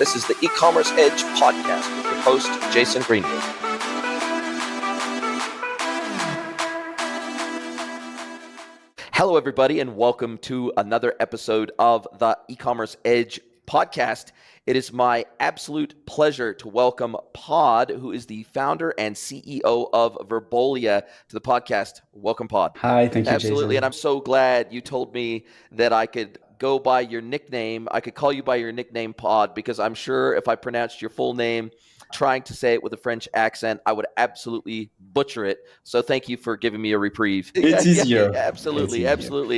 This is the E-Commerce Edge podcast with your host, Jason Greenwood. Hello, everybody, and welcome to another episode of the E-Commerce Edge podcast. It is my absolute pleasure to welcome Pod, who is the founder and CEO of Verbolia, to the podcast. Welcome, Pod. Hi, thank you, Absolutely, Jason. and I'm so glad you told me that I could go by your nickname. I could call you by your nickname, Pod, because I'm sure if I pronounced your full name, trying to say it with a French accent, I would absolutely butcher it. So thank you for giving me a reprieve. It's easier. Absolutely.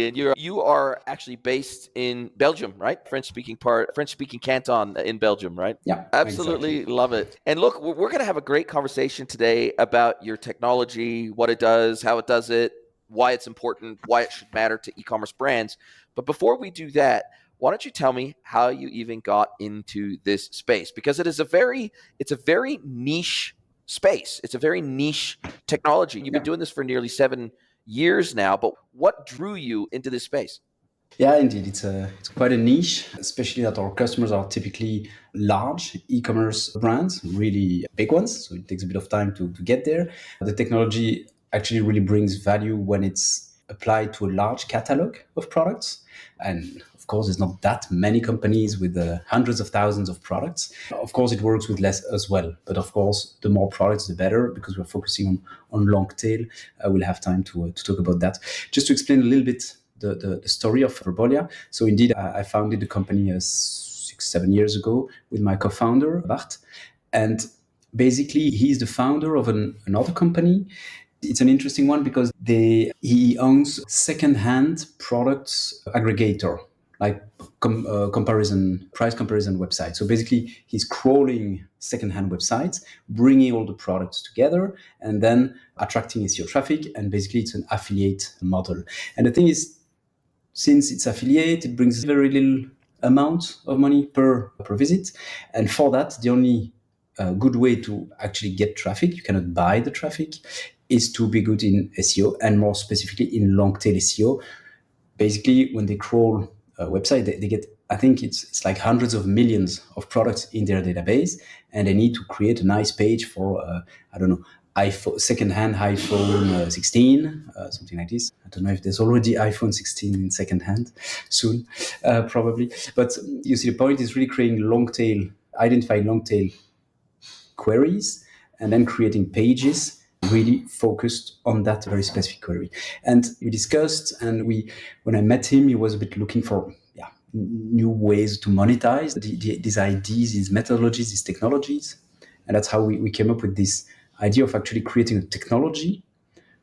And you are actually based in Belgium, right? French speaking canton in Belgium, right? Yeah, Absolutely. exactly. Love it. And look, we're going to have a great conversation today about your technology, what it does, how it does it, why it's important, why it should matter to e-commerce brands. But before we do that, why don't you tell me how you even got into this space? Because it's a very niche space. It's a very niche technology. You've been doing this for nearly 7 years now, but what drew you into this space? Yeah, indeed. It's quite a niche, especially that our customers are typically large e-commerce brands, really big ones. So it takes a bit of time to get there. The technology actually really brings value when it's applied to a large catalog of products. And of course, there's not that many companies with hundreds of thousands of products. Of course, it works with less as well. But of course, the more products, the better, because we're focusing on long tail. We'll have time to talk about that. Just to explain a little bit the story of Verbolia. So indeed, I founded the company 6-7 years ago with my co-founder, Bart. And basically, he's the founder of another company. It's an interesting one because he owns second-hand products aggregator, like price comparison website. So basically, he's crawling second-hand websites, bringing all the products together, and then attracting SEO traffic. And basically, it's an affiliate model. And the thing is, since it's affiliate, it brings very little amount of money per visit. And for that, the only good way to actually get traffic, you cannot buy the traffic, is to be good in SEO, and more specifically in long tail SEO. Basically, when they crawl a website, they get, I think it's like hundreds of millions of products in their database, and they need to create a nice page for, second-hand iPhone 16, something like this. I don't know if there's already iPhone 16 in second-hand soon, probably. But you see, the point is really identifying long-tail queries, and then creating pages really focused on that very specific query. And we discussed, and when I met him, he was a bit looking for new ways to monetize these ideas, these methodologies, these technologies. And that's how we came up with this idea of actually creating a technology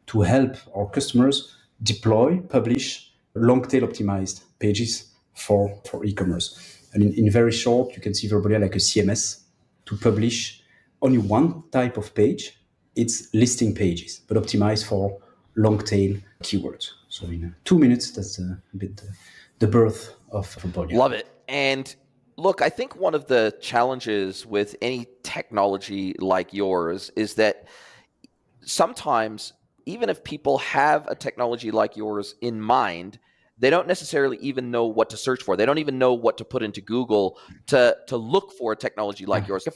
to help our customers deploy, publish long-tail optimized pages for e-commerce. And in very short, you can see Verbolia like a CMS to publish only one type of page. It's listing pages, but optimized for long-tail keywords. So in 2 minutes, that's a bit the birth of Verbolia. Love it. And look, I think one of the challenges with any technology like yours is that sometimes, even if people have a technology like yours in mind, they don't necessarily even know what to search for. They don't even know what to put into Google to look for a technology like yours.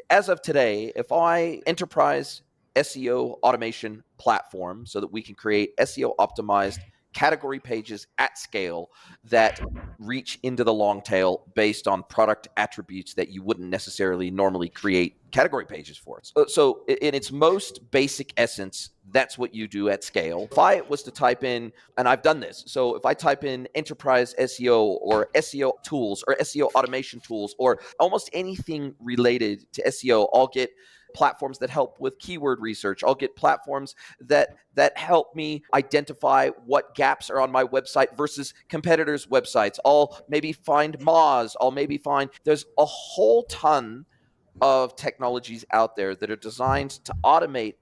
As of today, if I enterprise SEO automation platform so that we can create SEO optimized category pages at scale that reach into the long tail based on product attributes that you wouldn't necessarily normally create category pages for. So in its most basic essence, that's what you do at scale. If I was to type in, and I've done this, so if I type in enterprise SEO or SEO tools or SEO automation tools or almost anything related to SEO, I'll get platforms that help with keyword research. I'll get platforms that help me identify what gaps are on my website versus competitors' websites. I'll maybe find Moz. There's a whole ton of technologies out there that are designed to automate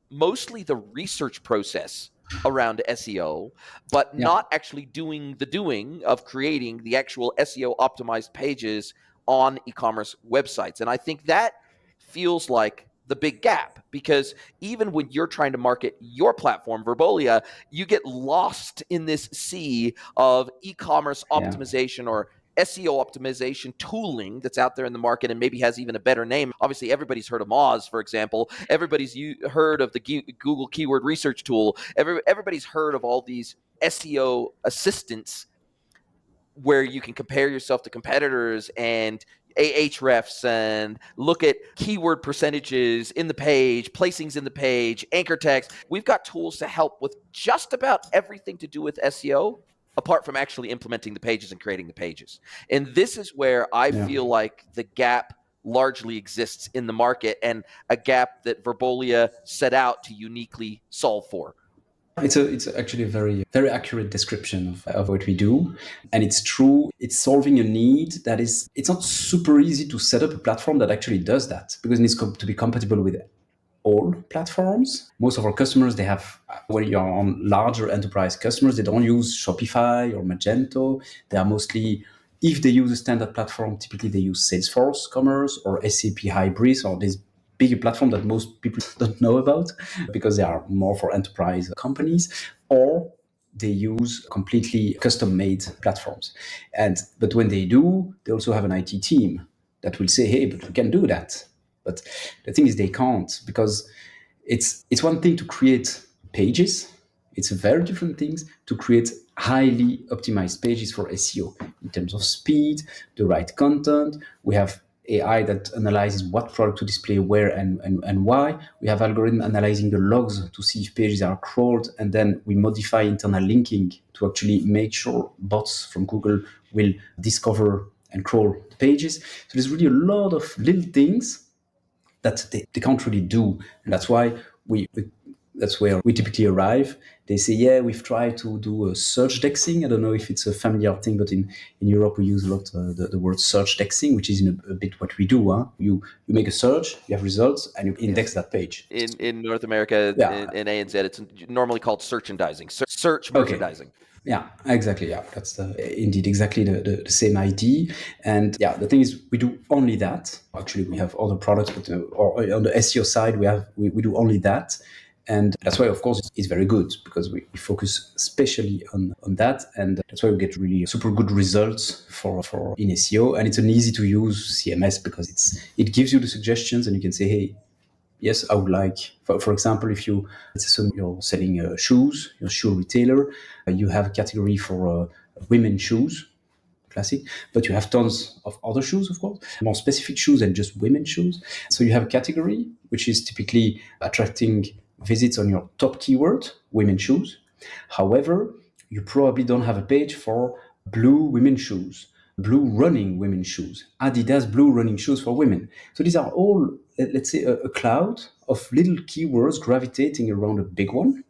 mostly the research process around SEO, but not actually doing the doing of creating the actual SEO optimized pages on e-commerce websites. And I think that feels like the big gap, because even when you're trying to market your platform, Verbolia, you get lost in this sea of e-commerce optimization or SEO optimization tooling that's out there in the market and maybe has even a better name. Obviously, everybody's heard of Moz, for example. Everybody's heard of the Google Keyword Research Tool. Everybody's heard of all these SEO assistants where you can compare yourself to competitors and Ahrefs and look at keyword percentages in the page, placings in the page, anchor text. We've got tools to help with just about everything to do with SEO, apart from actually implementing the pages and creating the pages. And this is where I feel like the gap largely exists in the market, and a gap that Verbolia set out to uniquely solve for. It's actually a very accurate description of what we do. And it's true, it's solving a need that it's not super easy to set up a platform that actually does that, because it needs to be compatible with all platforms. Most of our customers, they have, when you're on larger enterprise customers, they don't use Shopify or Magento. They are mostly, if they use a standard platform, typically they use Salesforce Commerce or SAP Hybris or these bigger platform that most people don't know about because they are more for enterprise companies, or they use completely custom-made platforms. But when they do, they also have an IT team that will say, hey, but we can do that. But the thing is they can't, because it's one thing to create pages. It's a very different thing to create highly optimized pages for SEO in terms of speed, the right content. We have AI that analyzes what product to display where and why. We have algorithm analyzing the logs to see if pages are crawled, and then we modify internal linking to actually make sure bots from Google will discover and crawl the pages. So there's really a lot of little things that they can't really do. And that's why that's where we typically arrive. They say, yeah, we've tried to do a search dexing. I don't know if it's a familiar thing, but in Europe, we use a lot the word search dexing, which is a bit what we do. Huh? You make a search, you have results, and you index that page. In North America, in ANZ, it's normally called searchandising, search merchandising. Yeah, exactly. Yeah, that's indeed exactly the same idea. And yeah, the thing is, we do only that. Actually, we have other products, but or on the SEO side, we do only that. And that's why, of course, it's very good, because we focus especially on that. And that's why we get really super good results for in SEO. And it's an easy to use CMS, because it gives you the suggestions and you can say, hey, yes, I would like, for example, if you're selling shoes, you're a shoe retailer, you have a category for women's shoes, classic, but you have tons of other shoes, of course, more specific shoes than just women's shoes. So you have a category which is typically attracting visits on your top keyword, women's shoes. However, you probably don't have a page for blue women's shoes, blue running women's shoes, Adidas blue running shoes for women. So these are all, let's say, a cloud of little keywords gravitating around a big one,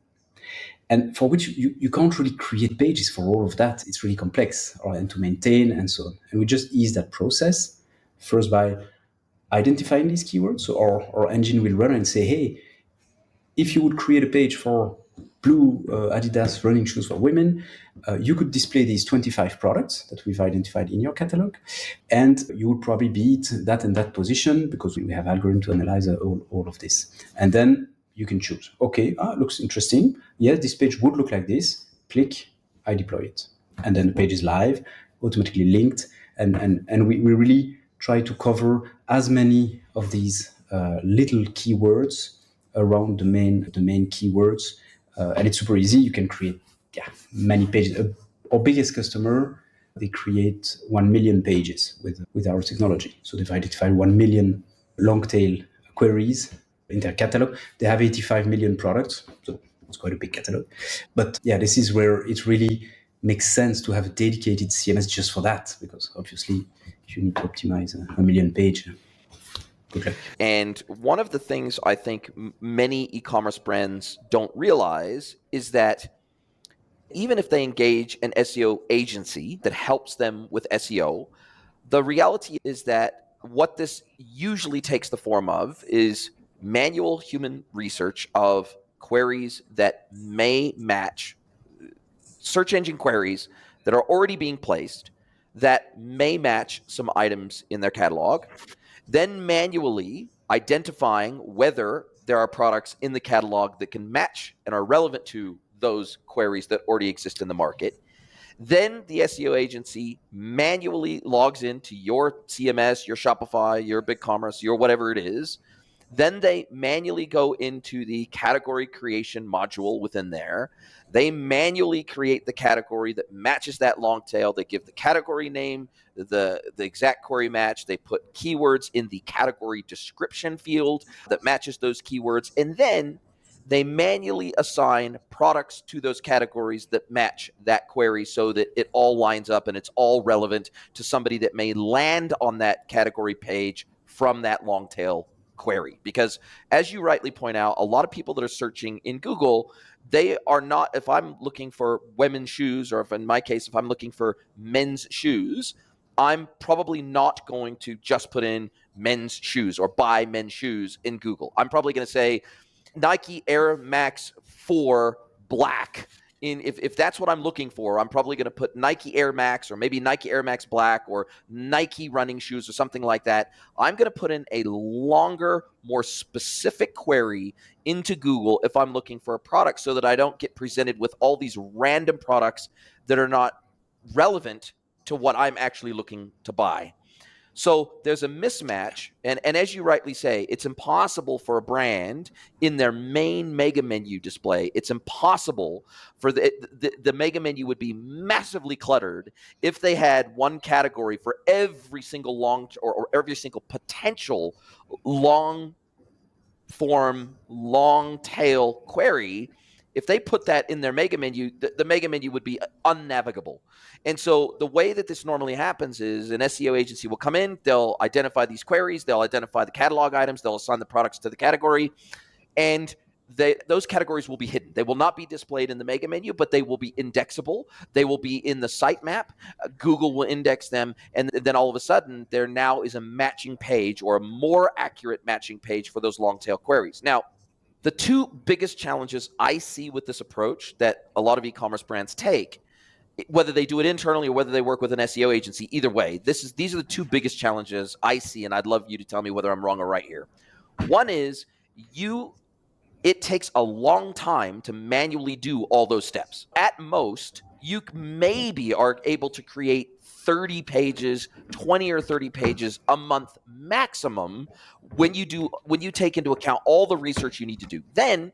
and for which you can't really create pages for all of that. It's really complex and to maintain and so on. And we just ease that process first by identifying these keywords. So our engine will run and say, hey, if you would create a page for blue Adidas running shoes for women, you could display these 25 products that we've identified in your catalog, and you would probably beat that and that position, because we have algorithm to analyze all of this. And then you can choose, okay, looks interesting. Yes, this page would look like this. Click, I deploy it. And then the page is live, automatically linked. And we really try to cover as many of these little keywords around the main keywords. And it's super easy. You can create many pages. Our biggest customer, they create 1 million pages with our technology. So they've identified 1 million long tail queries in their catalog. They have 85 million products, so it's quite a big catalog. But yeah, this is where it really makes sense to have a dedicated CMS just for that, because obviously you need to optimize a million page. Good luck. And one of the things I think many e-commerce brands don't realize is that even if they engage an SEO agency that helps them with SEO, the reality is that what this usually takes the form of is manual human research of queries that may match search engine queries that are already being placed that may match some items in their catalog, then manually identifying whether there are products in the catalog that can match and are relevant to those queries that already exist in the market, Then the SEO agency manually logs into your CMS, your Shopify, your BigCommerce, your whatever it is. Then they manually go into the category creation module within there. They manually create the category that matches that long tail. They give the category name, the exact query match. They put keywords in the category description field that matches those keywords. And then they manually assign products to those categories that match that query so that it all lines up and it's all relevant to somebody that may land on that category page from that long tail query. Because as you rightly point out, a lot of people that are searching in Google, they are not, if I'm looking for women's shoes, or if in my case, if I'm looking for men's shoes, I'm probably not going to just put in men's shoes or buy men's shoes in Google. I'm probably going to say Nike Air Max 4 black. If that's what I'm looking for, I'm probably going to put Nike Air Max, or maybe Nike Air Max Black, or Nike running shoes or something like that. I'm going to put in a longer, more specific query into Google if I'm looking for a product, so that I don't get presented with all these random products that are not relevant to what I'm actually looking to buy. So there's a mismatch, and as you rightly say, it's impossible for a brand in their main mega menu display. It's impossible for the mega menu would be massively cluttered if they had one category for every single long or every single potential long form, long tail query. If they put that in their mega menu, the mega menu would be unnavigable. And so the way that this normally happens is an SEO agency will come in, they'll identify these queries, they'll identify the catalog items, they'll assign the products to the category, and those categories will be hidden. They will not be displayed in the mega menu, but they will be indexable. They will be in the sitemap. Google will index them, and then all of a sudden, there now is a matching page, or a more accurate matching page for those long tail queries. Now, the two biggest challenges I see with this approach that a lot of e-commerce brands take, whether they do it internally or whether they work with an SEO agency, either way, these are the two biggest challenges I see, and I'd love you to tell me whether I'm wrong or right here. One is it takes a long time to manually do all those steps. At most, you maybe are able to create 30 pages, 20 or 30 pages a month maximum when you take into account all the research you need to do. Then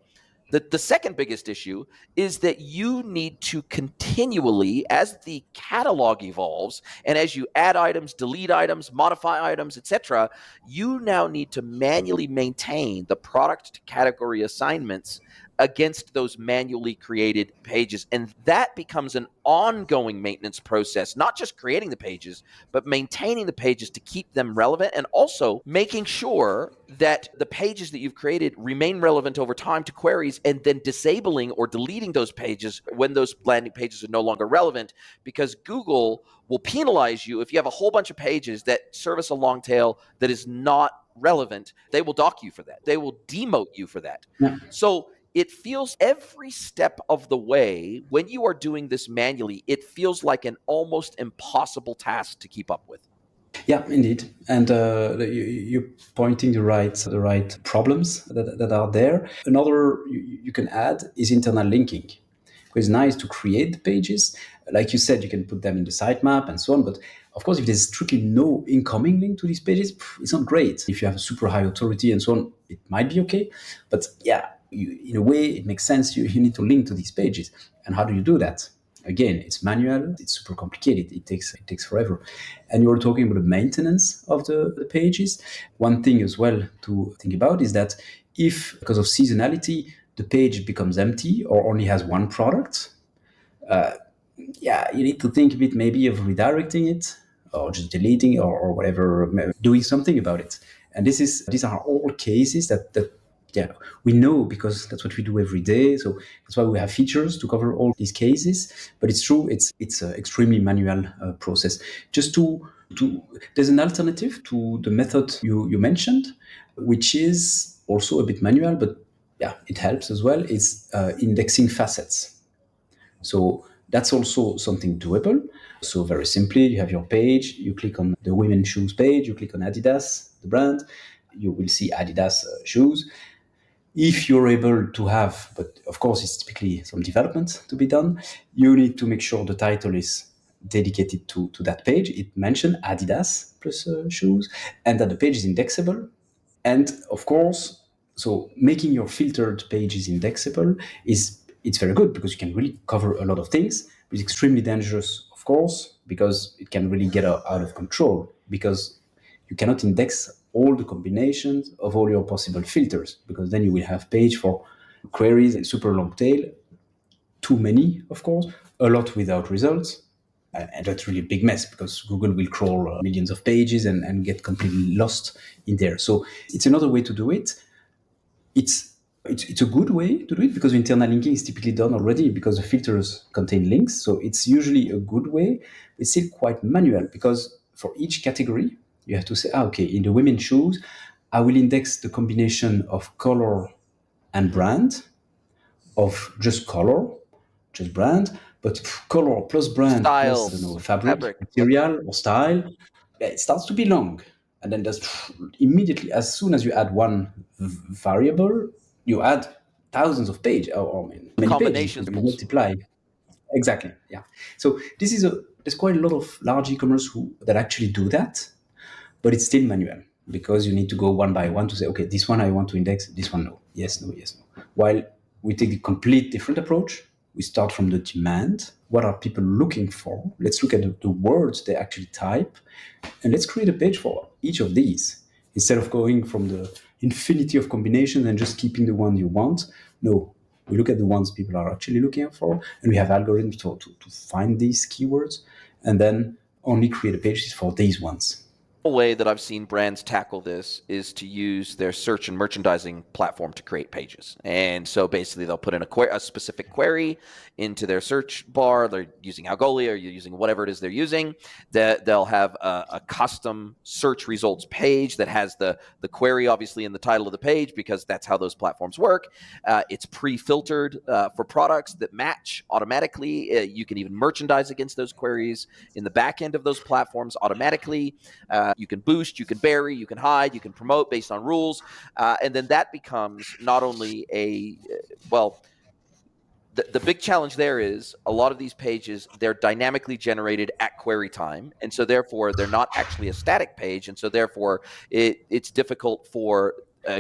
the second biggest issue is that you need to continually, as the catalog evolves, and as you add items, delete items, modify items, etc., you now need to manually maintain the product to category assignments against those manually created pages. And that becomes an ongoing maintenance process, not just creating the pages, but maintaining the pages to keep them relevant, and also making sure that the pages that you've created remain relevant over time to queries, and then disabling or deleting those pages when those landing pages are no longer relevant, because Google will penalize you if you have a whole bunch of pages that service a long tail that is not relevant. They will dock you for that. They will demote you for that. Yeah. So it feels every step of the way, when you are doing this manually, it feels like an almost impossible task to keep up with. Yeah, indeed. And you're pointing the right problems that are there. Another you can add is internal linking. Because it's nice to create the pages. Like you said, you can put them in the sitemap and so on. But of course, if there's strictly no incoming link to these pages, it's not great. If you have super high authority and so on, it might be okay. But yeah, in a way, it makes sense. You need to link to these pages. And how do you do that? Again, it's manual. It's super complicated. It takes forever. And you were talking about the maintenance of the pages. One thing as well to think about is that if, because of seasonality, the page becomes empty or only has one product, you need to think a bit maybe of redirecting it, or just deleting, or whatever, doing something about it. And these are all cases that we know, because that's what we do every day. So that's why we have features to cover all these cases. But it's true, it's an extremely manual process. Just to there's an alternative to the method you mentioned, which is also a bit manual, but yeah, it helps as well. It's indexing facets. So that's also something doable. So very simply, you have your page, you click on the women's shoes page, you click on Adidas, the brand, you will see Adidas shoes. If you're able to have, but of course it's typically some development to be done, you need to make sure the title is dedicated to that page. It mentioned Adidas plus shoes, and that the page is indexable. And of course, so making your filtered pages indexable it's very good because you can really cover a lot of things. It's extremely dangerous, of course, because it can really get out of control because you cannot index all the combinations of all your possible filters because then you will have page for queries and super long tail, too many, of course, a lot without results. And that's really a big mess because Google will crawl millions of pages and get completely lost in there. So it's another way to do it. It's a good way to do it because internal linking is typically done already because the filters contain links. So it's usually a good way. It's still quite manual because for each category, you have to say, okay, in the women's shoes, I will index the combination of color and brand, of just color, just brand, but color plus brand plus, I don't know, Styles, fabric, fabric. Yep. material, or style, it starts to be long. And then there's immediately, as soon as you add one variable, you add thousands of pages or many pages Combinations. because you multiply. Exactly. Yeah. So there's quite a lot of large e-commerce that actually do that, but it's still manual because you need to go one by one to say, okay, this one I want to index, this one no, yes, no, yes, no. While we take a complete different approach. We start from the demand. What are people looking for? Let's look at the words they actually type, and let's create a page for each of these instead of going from the infinity of combinations and just keeping the one you want. No, we look at the ones people are actually looking for, and we have algorithms to find these keywords, and then only create a page for these ones. Way that I've seen brands tackle this is to use their search and merchandising platform to create pages. And so basically they'll put in a specific query into their search bar. They're using Algolia or you're using whatever it is they're using. They'll have a custom search results page that has the query obviously in the title of the page because that's how those platforms work. It's pre-filtered for products that match automatically. You can even merchandise against those queries in the back end of those platforms automatically. You can boost, you can bury, you can hide, you can promote based on rules. And then that becomes not only the big challenge there is a lot of these pages, they're dynamically generated at query time. And so therefore, they're not actually a static page. And so therefore, it's difficult for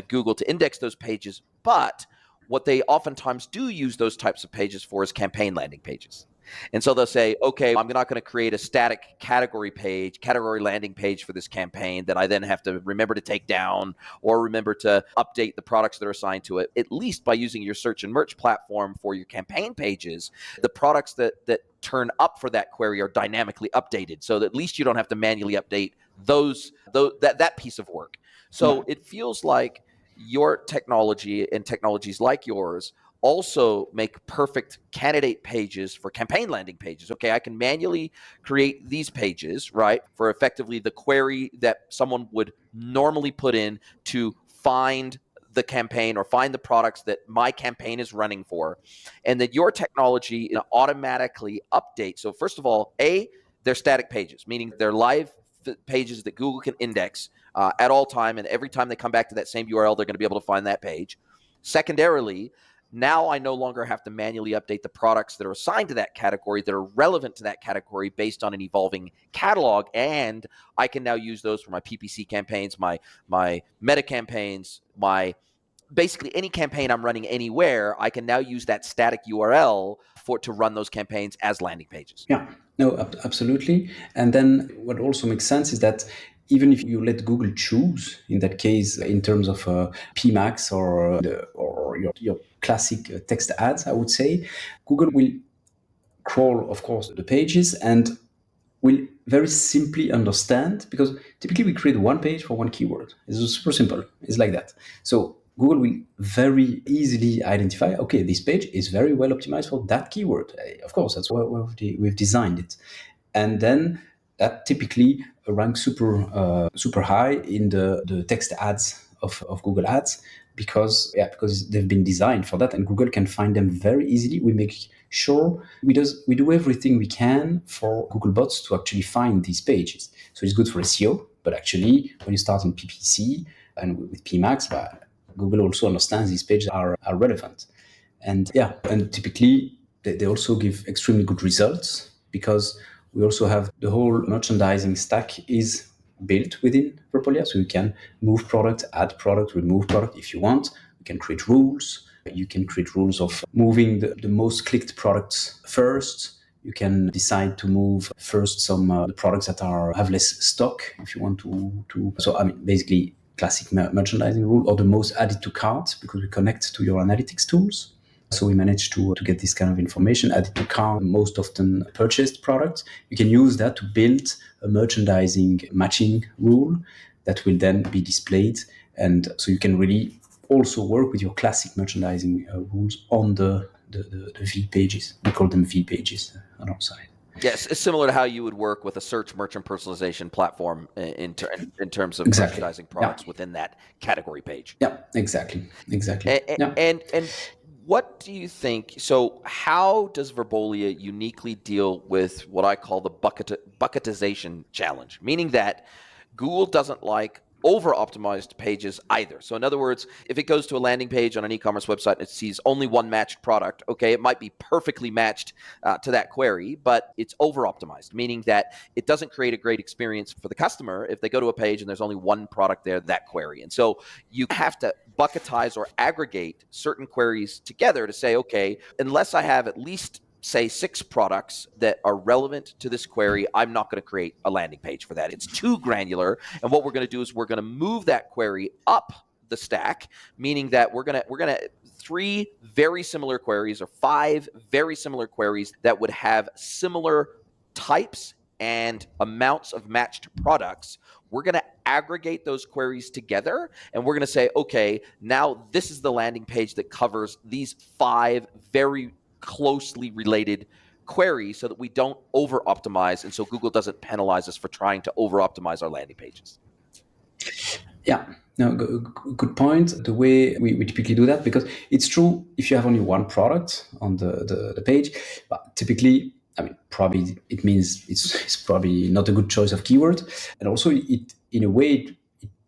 Google to index those pages. But what they oftentimes do use those types of pages for is campaign landing pages. And so they'll say, okay, I'm not going to create a static category landing page for this campaign that I then have to remember to take down or remember to update the products that are assigned to it. At least by using your search and merch platform for your campaign pages, the products that turn up for that query are dynamically updated. So that at least you don't have to manually update that piece of work. So it feels like your technology and technologies like yours also make perfect candidate pages for campaign landing pages. Okay, I can manually create these pages, right, for effectively the query that someone would normally put in to find the campaign or find the products that my campaign is running for, and that your technology automatically updates. So first of all, they're static pages, meaning they're live pages that Google can index at all time, and every time they come back to that same URL, they're going to be able to find that page. Secondarily, now I no longer have to manually update the products that are assigned to that category that are relevant to that category based on an evolving catalog. And I can now use those for my PPC campaigns, my meta campaigns, my basically any campaign I'm running anywhere. I can now use that static URL to run those campaigns as landing pages. Yeah, no, absolutely. And then what also makes sense is that even if you let Google choose, in that case, in terms of PMAX or your classic text ads, I would say, Google will crawl, of course, the pages and will very simply understand because typically we create one page for one keyword. It's super simple. It's like that. So Google will very easily identify, okay, this page is very well optimized for that keyword. Of course, that's why we've designed it. And then that typically ranks super high in the text ads of Google Ads because they've been designed for that and Google can find them very easily. We make sure we do everything we can for Google bots to actually find these pages. So it's good for SEO, but actually when you start in PPC and with PMAX, Google also understands these pages are relevant. And yeah, and typically they also give extremely good results because we also have the whole merchandising stack is built within Verbolia. So you can move product, add product, remove product if you want. You can create rules. You can create rules of moving the most clicked products first. You can decide to move first some the products that have less stock if you want to. So I mean, basically classic merchandising rule, or the most added to cart, because we connect to your analytics tools. So we managed to get this kind of information added to cart, most often purchased products. You can use that to build a merchandising matching rule that will then be displayed. And so you can really also work with your classic merchandising rules on the V pages. We call them V pages on our side. Yes, it's similar to how you would work with a search merchant personalization platform in terms of Exactly. merchandising products within that category page. Yeah, exactly. And what do you think? So, how does Verbolia uniquely deal with what I call the bucketization challenge? Meaning that Google doesn't like over-optimized pages either. So in other words, if it goes to a landing page on an e-commerce website and it sees only one matched product, okay, it might be perfectly matched to that query, but it's over-optimized, meaning that it doesn't create a great experience for the customer if they go to a page and there's only one product there, that query. And so you have to bucketize or aggregate certain queries together to say, okay, unless I have at least say 6 products that are relevant to this query, I'm not going to create a landing page for that. It's too granular. And what we're going to do is we're going to move that query up the stack, meaning that we're going to 3 very similar queries or 5 very similar queries that would have similar types and amounts of matched products. We're going to aggregate those queries together and we're going to say, okay, now this is the landing page that covers these 5 very closely related queries so that we don't over optimize, and so Google doesn't penalize us for trying to over optimize our landing pages. Yeah, no, good point. The way we typically do that, because it's true if you have only one product on the page, but typically, I mean, probably it means it's probably not a good choice of keyword, and also it in a way it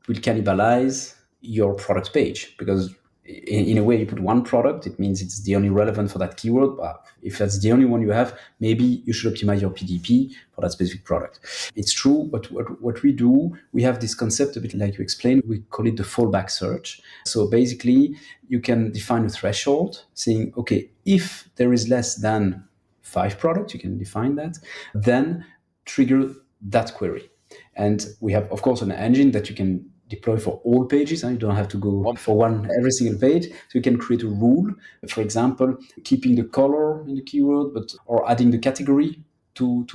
will cannibalize your product page, because in a way you put one product, it means it's the only relevant for that keyword. But if that's the only one you have, maybe you should optimize your PDP for that specific product. It's true, but what we do, we have this concept a bit like you explained, we call it the fallback search. So basically you can define a threshold saying, okay, if there is less than 5 products, you can define that, then trigger that query. And we have, of course, an engine that you can deploy for all pages, and you don't have to go for every single page. So you can create a rule, for example, keeping the color in the keyword, or adding the category to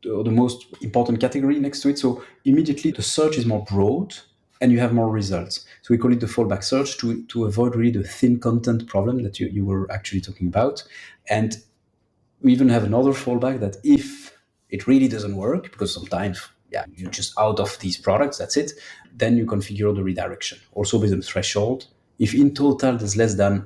the most important category next to it. So immediately the search is more broad and you have more results. So we call it the fallback search to avoid really the thin content problem that you were actually talking about. And we even have another fallback that if it really doesn't work, because sometimes you're just out of these products, that's it, then you configure the redirection. Also with a threshold. If in total there's less than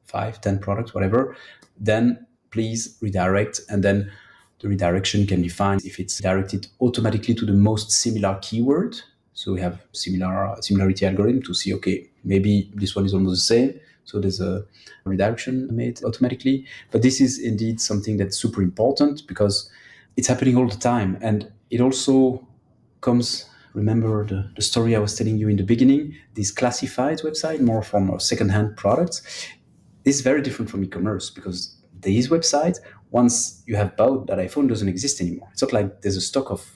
5, 10 products, whatever, then please redirect. And then the redirection can define if it's directed automatically to the most similar keyword. So we have similarity algorithm to see, okay, maybe this one is almost the same. So there's a redirection made automatically. But this is indeed something that's super important because it's happening all the time. And it also comes, remember the story I was telling you in the beginning, this classifieds website, more from secondhand products. This is very different from e-commerce because these websites, once you have bought that iPhone, doesn't exist anymore. It's not like there's a stock of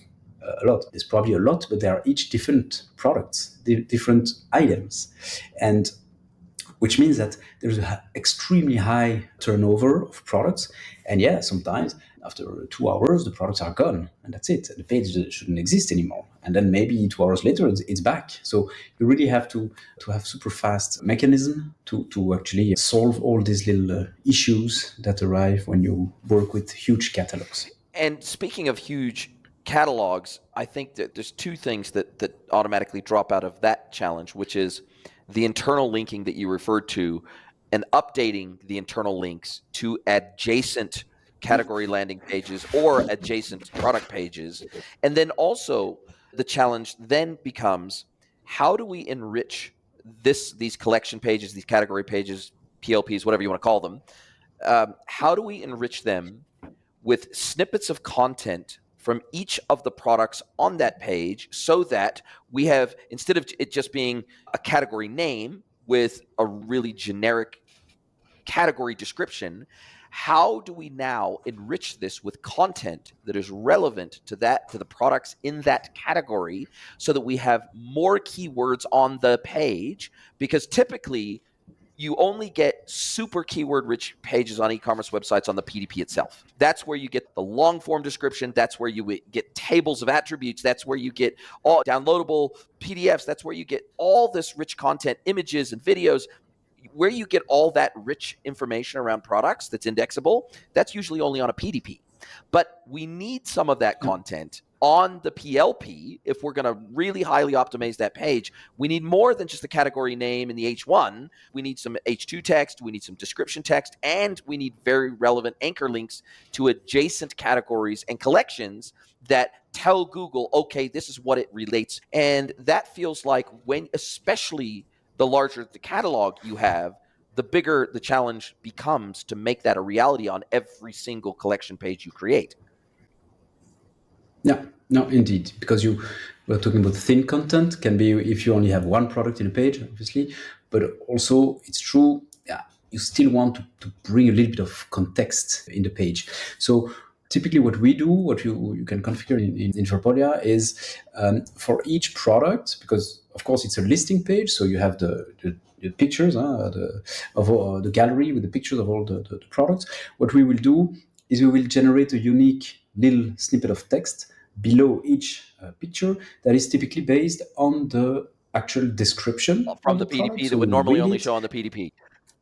a lot. There's probably a lot, but they are each different products, different items. And which means that there's an extremely high turnover of products. And yeah, sometimes after 2 hours, the products are gone and that's it. The page shouldn't exist anymore. And then maybe 2 hours later, it's back. So you really have to have super fast mechanism to actually solve all these little issues that arrive when you work with huge catalogs. And speaking of huge catalogs, I think that there's 2 things that automatically drop out of that challenge, which is the internal linking that you referred to and updating the internal links to adjacent category landing pages or adjacent product pages. And then also the challenge then becomes, how do we enrich these collection pages, these category pages, PLPs, whatever you want to call them, how do we enrich them with snippets of content from each of the products on that page, so that we have, instead of it just being a category name with a really generic category description, how do we now enrich this with content that is relevant to the products in that category, so that we have more keywords on the page? Because typically you only get super keyword rich pages on e-commerce websites on the PDP itself. That's where you get the long form description. That's where you get tables of attributes. That's where you get all downloadable PDFs. That's where you get all this rich content, images and videos. Where you get all that rich information around products that's indexable, that's usually only on a PDP. But we need some of that content on the PLP if we're going to really highly optimize that page. We need more than just the category name in the H1. We need some H2 text, we need some description text, and we need very relevant anchor links to adjacent categories and collections that tell Google, okay, this is what it relates. And that feels like, when, especially the larger the catalog you have, the bigger the challenge becomes to make that a reality on every single collection page you create. Yeah, no, indeed, because we're talking about thin content, can be if you only have one product in a page, obviously, but also it's true, yeah, you still want to bring a little bit of context in the page. So typically what we do, what you can configure in Verbolia is for each product, because of course it's a listing page, so you have the pictures of the gallery with the pictures of all the products. What we will do is we will generate a unique little snippet of text below each picture that is typically based on the actual description from of the the PDP product. that So would we will normally read only it show on the PDP.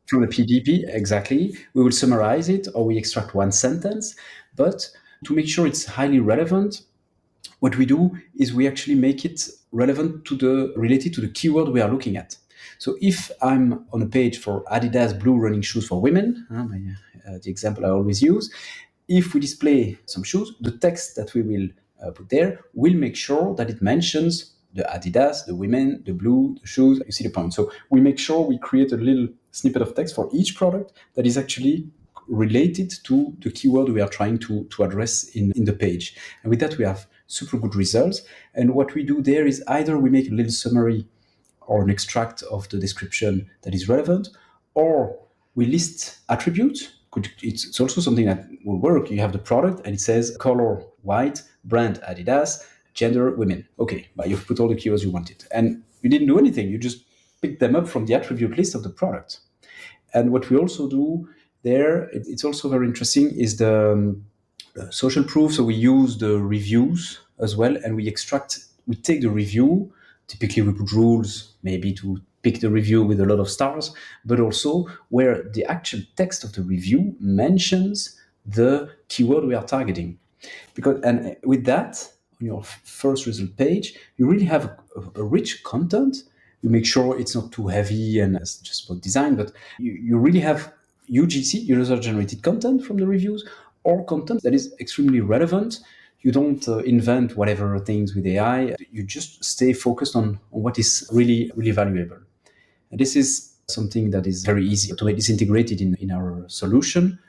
from the PDP, exactly. We will summarize it, or we extract one sentence. But to make sure it's highly relevant, what we do is we actually make it relevant related to the keyword we are looking at. So if I'm on a page for Adidas blue running shoes for women, the example I always use, if we display some shoes, the text that we will put there will make sure that it mentions the Adidas, the women, the blue, the shoes. You see the point. So we make sure we create a little snippet of text for each product that is actually related to the keyword we are trying to address in the page. And with that, we have super good results. And what we do there is either we make a little summary or an extract of the description that is relevant, or we list attributes. It's also something that will work. You have the product and it says color white, brand Adidas, gender women. Okay, but you've put all the keywords you wanted. And you didn't do anything. You just picked them up from the attribute list of the product. And what we also do there, it's also very interesting, is the social proof. So we use the reviews as well, and we take the review. Typically we put rules, maybe to pick the review with a lot of stars, but also where the actual text of the review mentions the keyword we are targeting. And with that, on your first result page, you really have a rich content. You make sure it's not too heavy and it's just about design, but you really have UGC, user-generated content from the reviews, or content that is extremely relevant. You don't invent whatever things with AI. You just stay focused on what is really, really valuable. And this is something that is very easy to make this integrated in our solution.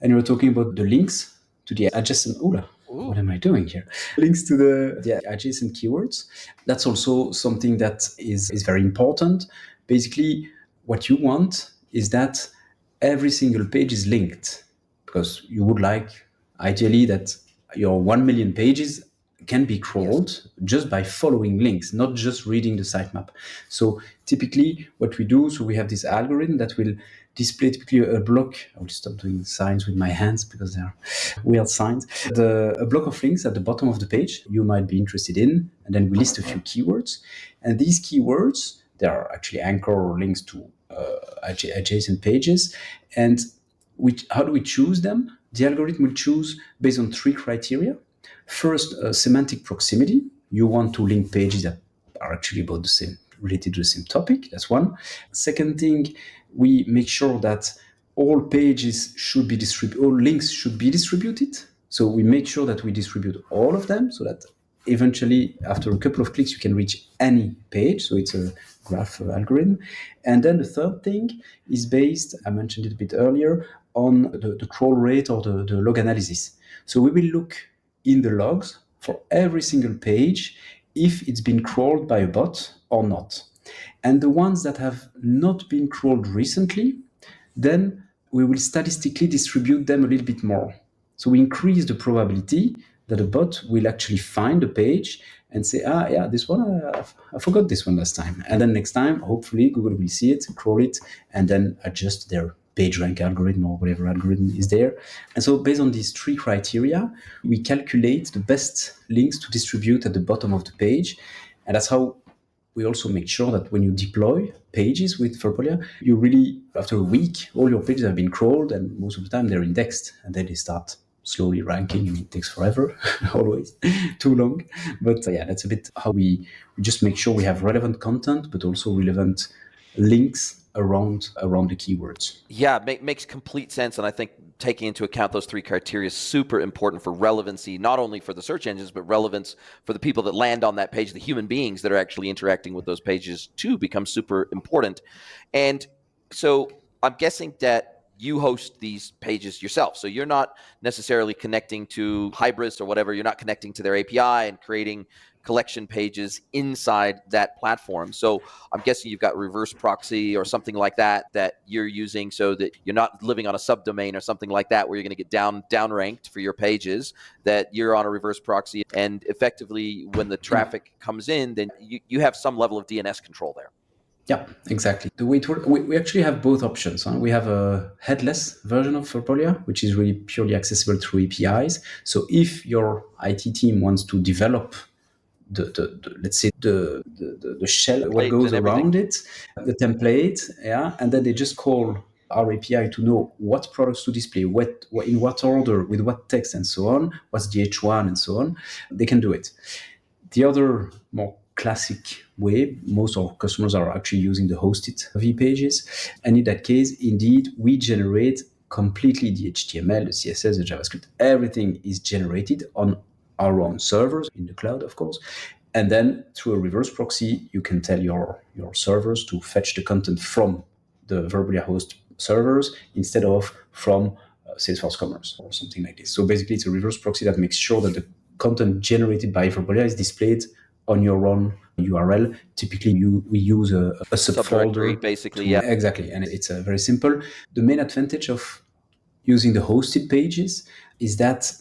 And we were talking about the links to the adjacent. What am I doing here? Links to the adjacent keywords. That's also something that is very important. Basically, what you want is that every single page is linked, because you would like, ideally, that your 1 million pages can be crawled just by following links, not just reading the sitemap. So typically what we do, so we have this algorithm that will display typically a block. I will stop doing signs with my hands because they're weird signs. A block of links at the bottom of the page you might be interested in, and then we list a few keywords. And these keywords, they are actually anchor links to adjacent pages. And how do we choose them? The algorithm will choose based on 3 criteria. First, semantic proximity. You want to link pages that are actually about the same, related to the same topic. That's one. Second thing, we make sure that all pages should be all links should be distributed. So we make sure that we distribute all of them so that eventually, after a couple of clicks, you can reach any page. So it's a graph algorithm. And then the third thing is based, I mentioned it a bit earlier, on the crawl rate or the log analysis. So we will look in the logs for every single page if it's been crawled by a bot or not. And the ones that have not been crawled recently, then we will statistically distribute them a little bit more. So we increase the probability that a bot will actually find a page and say, yeah, this one, I forgot this one last time. And then next time, hopefully, Google will see it, crawl it, and then adjust their page rank algorithm or whatever algorithm is there. And so based on these three criteria, we calculate the best links to distribute at the bottom of the page. And that's how we also make sure that when you deploy pages with Verbolia, you really, after a week, all your pages have been crawled, and most of the time they're indexed, and then they start slowly ranking. I mean, it takes forever, always too long. But yeah, that's a bit how we just make sure we have relevant content, but also relevant links around the keywords. Yeah, makes complete sense. And I think taking into account those three criteria is super important for relevancy, not only for the search engines, but relevance for the people that land on that page, the human beings that are actually interacting with those pages too becomes super important. And so I'm guessing that you host these pages yourself. So you're not necessarily connecting to Hybris or whatever. You're not connecting to their API and creating collection pages inside that platform. So I'm guessing you've got reverse proxy or something like that you're using so that you're not living on a subdomain or something like that where you're going to get downranked for your pages, that you're on a reverse proxy. And effectively, when the traffic comes in, then you have some level of DNS control there. Yeah, exactly. The way it works, we actually have both options. We have a headless version of Verbolia, which is really purely accessible through APIs. So if your IT team wants to develop let's say the shell, what goes around it, the template, yeah, and then they just call our API to know what products to display, in what order, with what text, and so on, what's the H1, and so on, they can do it. The other more classic way, most of our customers are actually using the hosted V pages. And in that case, indeed, we generate completely the HTML, the CSS, the JavaScript, everything is generated on our own servers in the cloud, of course. And then through a reverse proxy, you can tell your servers to fetch the content from the Verbolia host servers instead of from Salesforce Commerce or something like this. So basically, it's a reverse proxy that makes sure that the content generated by Verbolia is displayed on your own URL. Typically, we use a subfolder, basically. Yeah, exactly, and it's very simple. The main advantage of using the hosted pages is that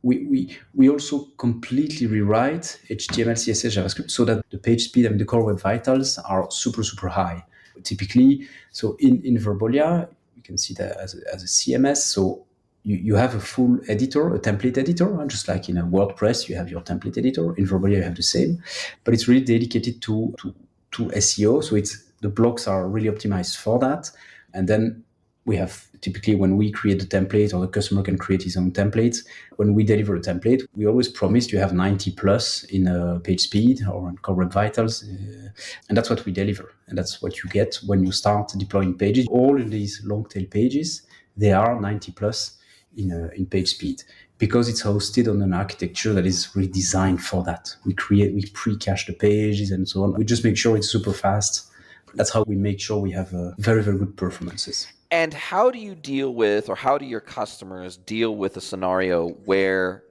we also completely rewrite HTML, CSS, JavaScript so that the page speed and the core web vitals are super high. Typically, so in Verbolia, you can see that as a CMS. So you have a full editor, a template editor, just like in a WordPress, you have your template editor. In Verbolia, you have the same, but it's really dedicated to SEO. So the blocks are really optimized for that. And then we have typically, when we create the template, or the customer can create his own templates, when we deliver a template, we always promise you have 90 plus in page speed or in core web vitals. And that's what we deliver. And that's what you get when you start deploying pages. All of these long tail pages, they are 90 plus in page speed, because it's hosted on an architecture that is really designed for that. We pre-cache the pages and so on. We just make sure it's super fast. That's how we make sure we have very good performances. And how do you deal with, or how do your customers deal with a scenario where,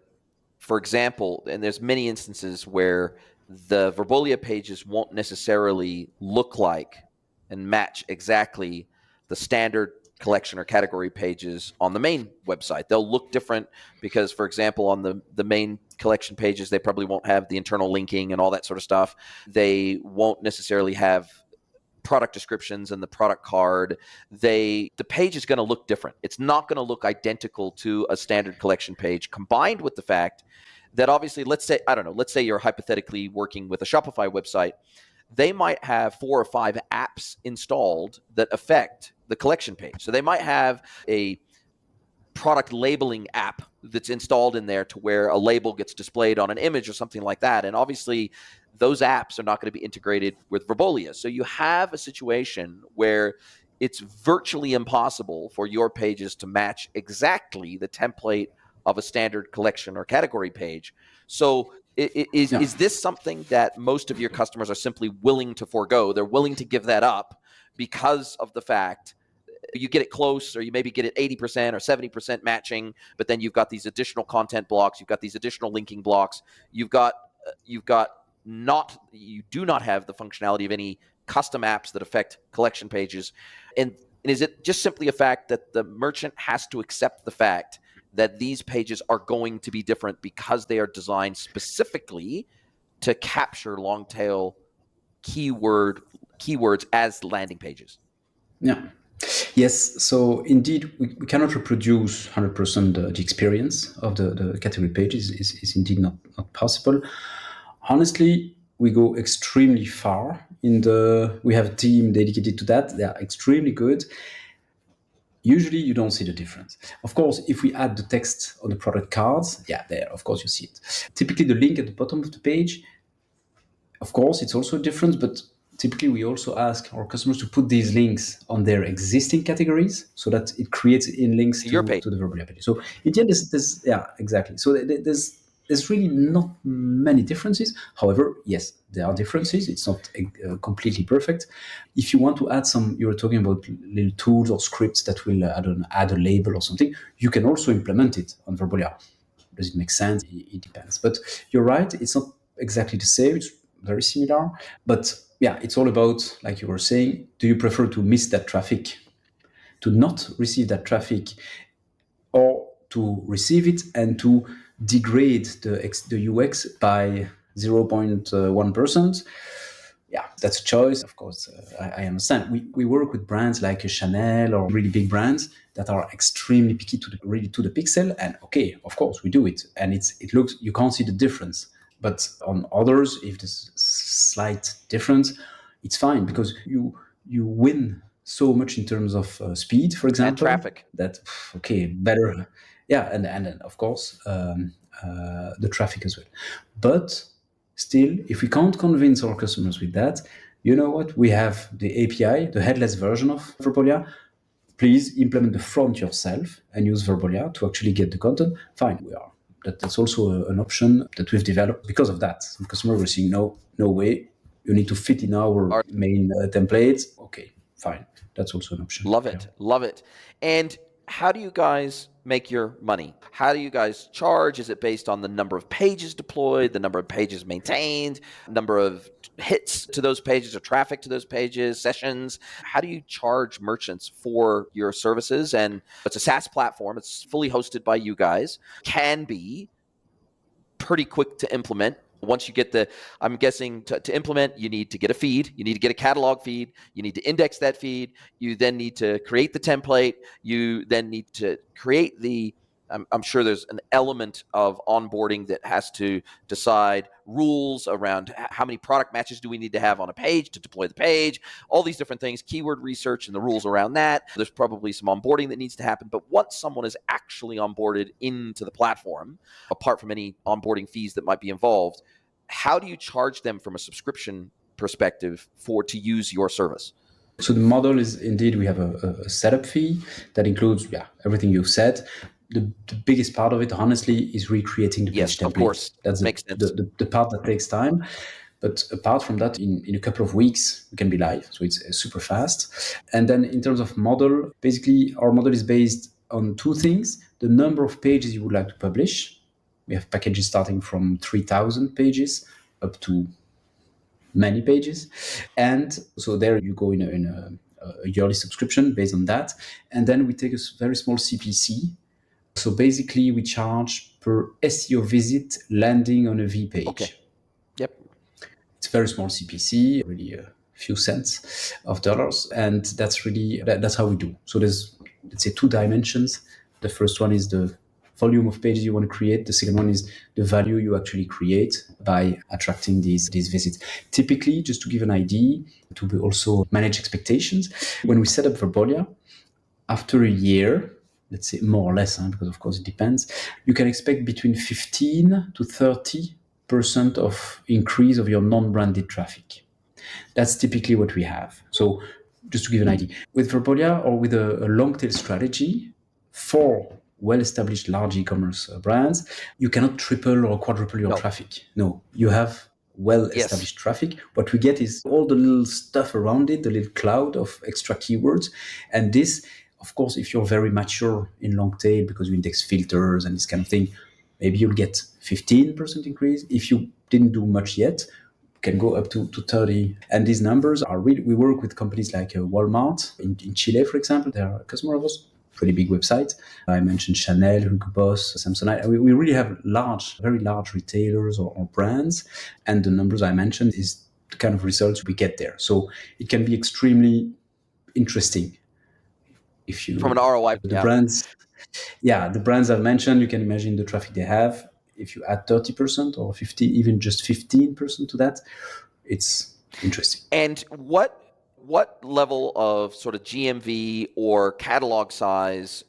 for example, and there's many instances where the Verbolia pages won't necessarily look like and match exactly the standard collection or category pages on the main website. They'll look different because, for example, on the main collection pages, they probably won't have the internal linking and all that sort of stuff. They won't necessarily have product descriptions and the product card. The page is going to look different. It's not going to look identical to a standard collection page, combined with the fact that obviously, let's say you're hypothetically working with a Shopify website. They might have 4 or 5 apps installed that affect the collection page. So they might have a product labeling app that's installed in there to where a label gets displayed on an image or something like that. And obviously, those apps are not going to be integrated with Verbolia. So you have a situation where it's virtually impossible for your pages to match exactly the template of a standard collection or category page. So Is Yeah. is this something that most of your customers are simply willing to forego? They're willing to give that up because of the fact you get it close, or you maybe get it 80% or 70% matching, but then you've got these additional content blocks, you've got these additional linking blocks, you've got you do not have the functionality of any custom apps that affect collection pages. And is it just simply a fact that the merchant has to accept the fact that these pages are going to be different because they are designed specifically to capture long tail keywords as landing pages? Yeah. Yes. So indeed, we cannot reproduce 100% the experience of the category pages. Is indeed not possible. Honestly, we go extremely far we have a team dedicated to that. They are extremely good. Usually you don't see the difference. Of course, if we add the text on the product cards, yeah, there, of course you see it. Typically the link at the bottom of the page, of course, it's also a difference, but typically we also ask our customers to put these links on their existing categories so that it creates in links To your page. to the Verbolia page. So in the end, yeah, exactly. So there's really not many differences. However, yes, there are differences. It's not completely perfect. If you want to add you were talking about little tools or scripts that will, I don't know, add a label or something, you can also implement it on Verbolia. Does it make sense? It depends. But you're right, it's not exactly the same. It's very similar. But yeah, it's all about, like you were saying, do you prefer to miss that traffic, to not receive that traffic, or to receive it and to degrade the UX by 0.1%? Yeah, that's a choice. Of course, I understand. We work with brands like a Chanel or really big brands that are extremely picky to the pixel. And okay, of course, we do it. And it looks, you can't see the difference. But on others, if there's slight difference, it's fine because you win so much in terms of speed, for example. And traffic. That, okay, better. Yeah, and then, of course, the traffic as well. But still, if we can't convince our customers with that, you know what? We have the API, the headless version of Verbolia. Please implement the front yourself and use Verbolia to actually get the content. Fine, we are. That's also an option that we've developed because of that. Some customers were saying, no way, you need to fit in our main templates. Okay, fine. That's also an option. Love it. Love it. And how do you guys make your money? How do you guys charge? Is it based on the number of pages deployed, the number of pages maintained, number of hits to those pages or traffic to those pages, sessions? How do you charge merchants for your services? And it's a SaaS platform. It's fully hosted by you guys. Can be pretty quick to implement. Once you get I'm guessing to implement, you need to get a feed, you need to get a catalog feed, you need to index that feed, you then need to create the template, you then need to create I'm sure there's an element of onboarding that has to decide rules around how many product matches do we need to have on a page to deploy the page, all these different things, keyword research and the rules around that. There's probably some onboarding that needs to happen. But once someone is actually onboarded into the platform, apart from any onboarding fees that might be involved, how do you charge them from a subscription perspective to use your service? So the model is indeed, we have a setup fee that includes everything you've said. The biggest part of it, honestly, is recreating the page template. Of course. That's Makes sense. the part that takes time. But apart from that, in a couple of weeks, we can be live. So it's super fast. And then in terms of model, basically, our model is based on two things. The number of pages you would like to publish. We have packages starting from 3,000 pages up to many pages. And so there you go in a yearly subscription based on that. And then we take a very small CPC. So basically we charge per SEO visit landing on a V page. Okay. Yep. It's a very small CPC, really a few cents of dollars. And that's really, that's how we do. So there's, let's say, two dimensions. The first one is the volume of pages you want to create. The second one is the value you actually create by attracting these visits. Typically, just to give an idea, to also manage expectations, when we set up Verbolia, after a year, let's say more or less, because of course it depends, you can expect between 15 to 30% of increase of your non-branded traffic. That's typically what we have. So just to give an idea, with Verbolia or with a long tail strategy, for well-established large e-commerce brands, you cannot triple or quadruple your No. traffic. No, you have Yes. well-established traffic. What we get is all the little stuff around it, the little cloud of extra keywords. And this, of course, if you're very mature in long tail because you index filters and this kind of thing, maybe you'll get 15% increase. If you didn't do much yet, can go up to 30. And these numbers are really, we work with companies like Walmart in Chile, for example. They're a customer of us, pretty big website. I mentioned Chanel, Hugo Boss, Samsonite. We really have very large retailers or brands. And the numbers I mentioned is the kind of results we get there. So it can be extremely interesting. If you, From an ROI, the brands I've mentioned, you can imagine the traffic they have. If you add 30% or 50, even just 15% to that, it's interesting. And what level of sort of GMV or catalog size,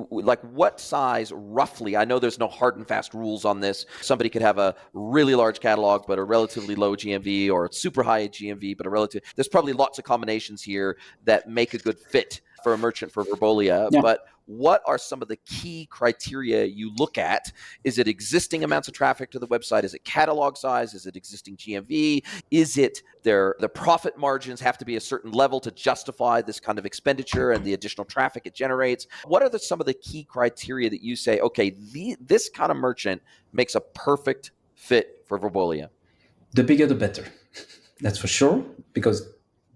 like what size roughly? I know there's no hard and fast rules on this. Somebody could have a really large catalog but a relatively low GMV, or super high GMV but a relative. There's probably lots of combinations here that make a good fit for a merchant for Verbolia. Yeah. But what are some of the key criteria you look at? Is it existing amounts of traffic to the website? Is it catalog size? Is it existing GMV? Is it the profit margins have to be a certain level to justify this kind of expenditure and the additional traffic it generates? What are some of the key criteria that you say, okay, this kind of merchant makes a perfect fit for Verbolia? The bigger, the better. That's for sure, because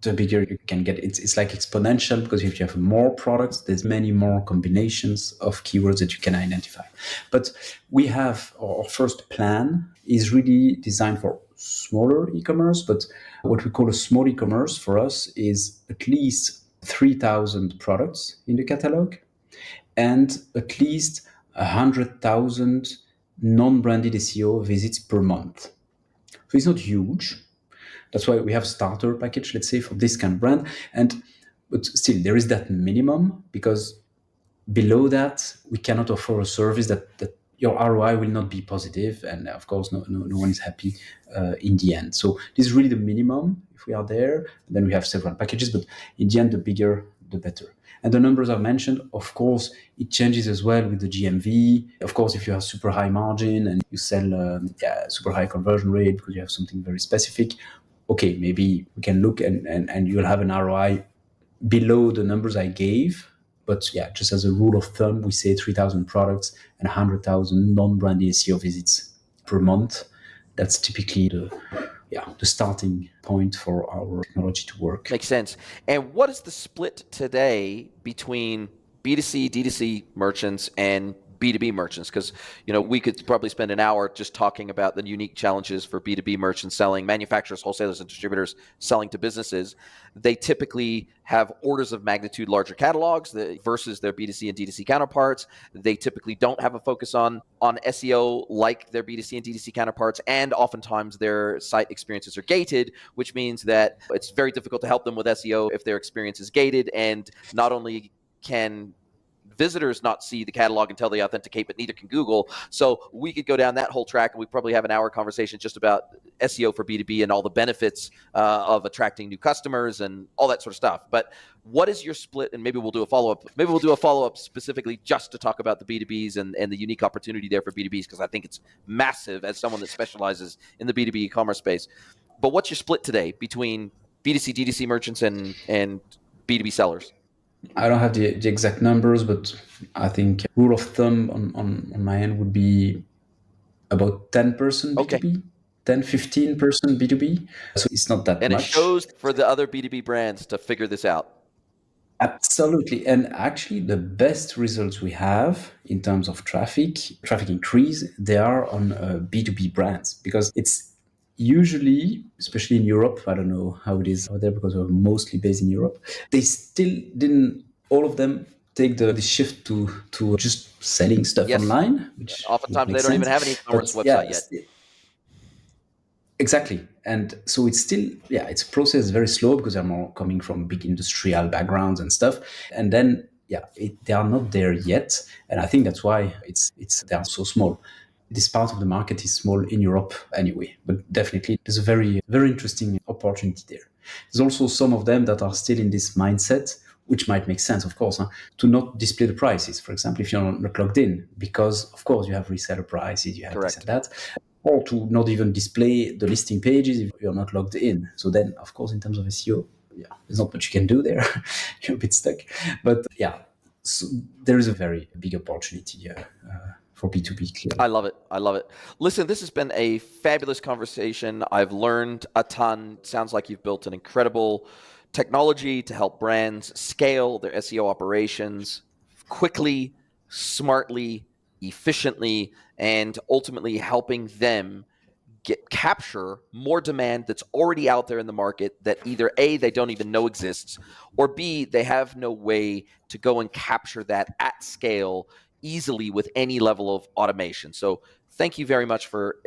the bigger you can get. It's like exponential, because if you have more products, there's many more combinations of keywords that you can identify. But we have our first plan is really designed for smaller e-commerce, but what we call a small e-commerce for us is at least 3,000 products in the catalog and at least 100,000 non-branded SEO visits per month. So it's not huge. That's why we have starter package, let's say, for this kind of brand. But still, there is that minimum, because below that, we cannot offer a service that your ROI will not be positive. And of course, no one is happy in the end. So this is really the minimum if we are there. And then we have several packages, but in the end, the bigger, the better. And the numbers I've mentioned, of course, it changes as well with the GMV. Of course, if you have super high margin and you sell super high conversion rate because you have something very specific, okay, maybe we can look and you'll have an ROI below the numbers I gave. But yeah, just as a rule of thumb, we say 3,000 products and 100,000 non-branded SEO visits per month. That's typically the starting point for our technology to work. Makes sense. And what is the split today between B2C, D2C merchants and B2B merchants? Because we could probably spend an hour just talking about the unique challenges for B2B merchants selling, manufacturers, wholesalers, and distributors selling to businesses. They typically have orders of magnitude larger catalogs versus their B2C and D2C counterparts. They typically don't have a focus on SEO like their B2C and D2C counterparts, and oftentimes their site experiences are gated, which means that it's very difficult to help them with SEO if their experience is gated. And not only can visitors not see the catalog until they authenticate, but neither can Google. So we could go down that whole track, and we probably have an hour conversation just about SEO for B2B and all the benefits of attracting new customers and all that sort of stuff. But what is your split? And maybe we'll do a follow-up. Maybe we'll do a follow-up specifically just to talk about the B2Bs and the unique opportunity there for B2Bs, because I think it's massive as someone that specializes in the B2B e-commerce space. But what's your split today between B2C, D2C merchants and B2B sellers? I don't have the exact numbers, but I think rule of thumb on my end would be about 10% B2B, okay. 10-15% B2B. So it's not that much. And it shows for the other B2B brands to figure this out. Absolutely. And actually, the best results we have in terms of traffic increase, they are on B2B brands, because it's usually, especially in Europe, I don't know how it is out there because we're mostly based in Europe, they still didn't, all of them, take the shift to just selling stuff online. Which oftentimes they don't even have an e-commerce website yet. Exactly. And so it's still, it's a process very slow because they're more coming from big industrial backgrounds and stuff. And then, they are not there yet. And I think that's why they are so small. This part of the market is small in Europe anyway, but definitely there's a very, very interesting opportunity there. There's also some of them that are still in this mindset which might make sense, of course, to not display the prices, for example, if you're not logged in, because, of course, you have reseller prices, you have Correct. this and that, or to not even display the listing pages if you're not logged in. So then, of course, in terms of SEO, there's not much you can do there. You're a bit stuck. But so there is a very big opportunity for B2B, clearly. I love it. I love it. Listen, this has been a fabulous conversation. I've learned a ton. Sounds like you've built an incredible technology to help brands scale their SEO operations quickly, smartly, efficiently, and ultimately helping them capture more demand that's already out there in the market that either A, they don't even know exists, or B, they have no way to go and capture that at scale easily with any level of automation. So thank you very much for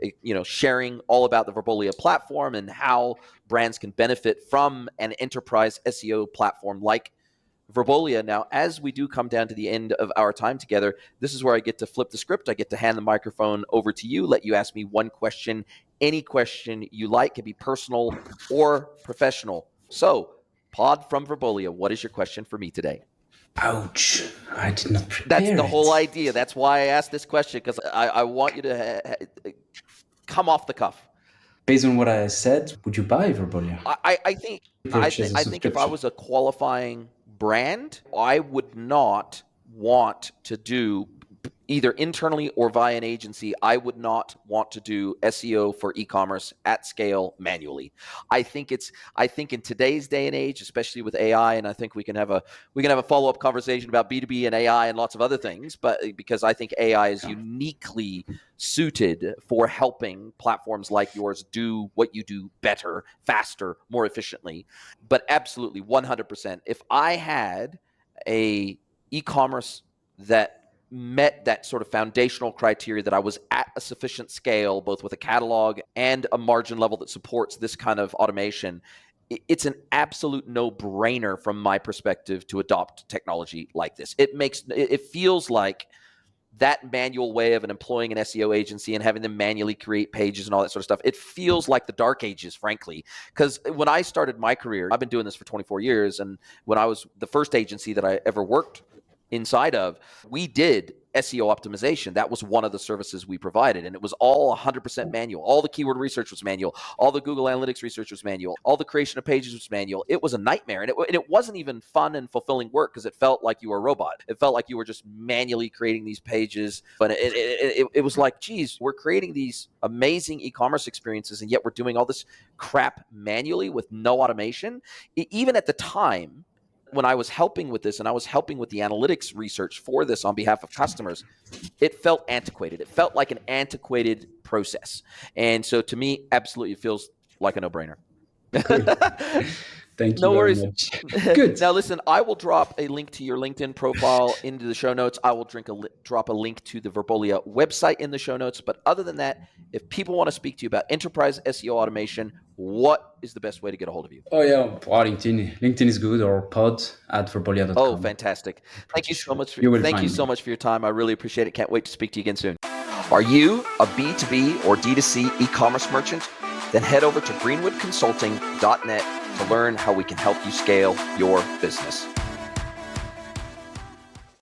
sharing all about the Verbolia platform and how brands can benefit from an enterprise SEO platform like Verbolia. Now, as we do come down to the end of our time together, this is where I get to flip the script. I get to hand the microphone over to you, let you ask me one question, any question you like. Can be personal or professional. So, Pod from Verbolia, what is your question for me today? Ouch, I did not prepare. That's the whole idea. That's why I asked this question, because I want you to come off the cuff. Based on what I said, would you buy Verbolia? I think if I was a qualifying brand, I would not want to do either internally or via an agency. I would not want to do SEO for e-commerce at scale manually. I think in today's day and age, especially with AI, and I think we can have a follow-up conversation about B2B and AI and lots of other things, but because I think AI is uniquely suited for helping platforms like yours do what you do better, faster, more efficiently. But absolutely 100%. If I had a e-commerce that met that sort of foundational criteria, that I was at a sufficient scale, both with a catalog and a margin level that supports this kind of automation, it's an absolute no-brainer from my perspective to adopt technology like this. It feels like that manual way of employing an SEO agency and having them manually create pages and all that sort of stuff. It feels like the dark ages, frankly, because when I started my career, I've been doing this for 24 years. And when I was the first agency that I ever worked inside of, we did SEO optimization. That was one of the services we provided. And it was all 100% manual. All the keyword research was manual. All the Google Analytics research was manual. All the creation of pages was manual. It was a nightmare. And it wasn't even fun and fulfilling work, because it felt like you were a robot. It felt like you were just manually creating these pages. But it was like, geez, we're creating these amazing e-commerce experiences, and yet we're doing all this crap manually with no automation. Even at the time, when I was helping with this, and I was helping with the analytics research for this on behalf of customers, it felt antiquated. It felt like an antiquated process. And so to me, absolutely, it feels like a no-brainer. Thank you no very worries. much. Good. Now, listen, I will drop a link to your LinkedIn profile into the show notes. I will drop a link to the Verbolia website in the show notes. But other than that, if people want to speak to you about enterprise SEO automation, what is the best way to get a hold of you? Oh, yeah. LinkedIn. LinkedIn is good, or pod@verbolia.com. Oh, fantastic. Thank you so much for your time. I really appreciate it. Can't wait to speak to you again soon. Are you a B2B or D2C e-commerce merchant? Then head over to greenwoodconsulting.net to learn how we can help you scale your business.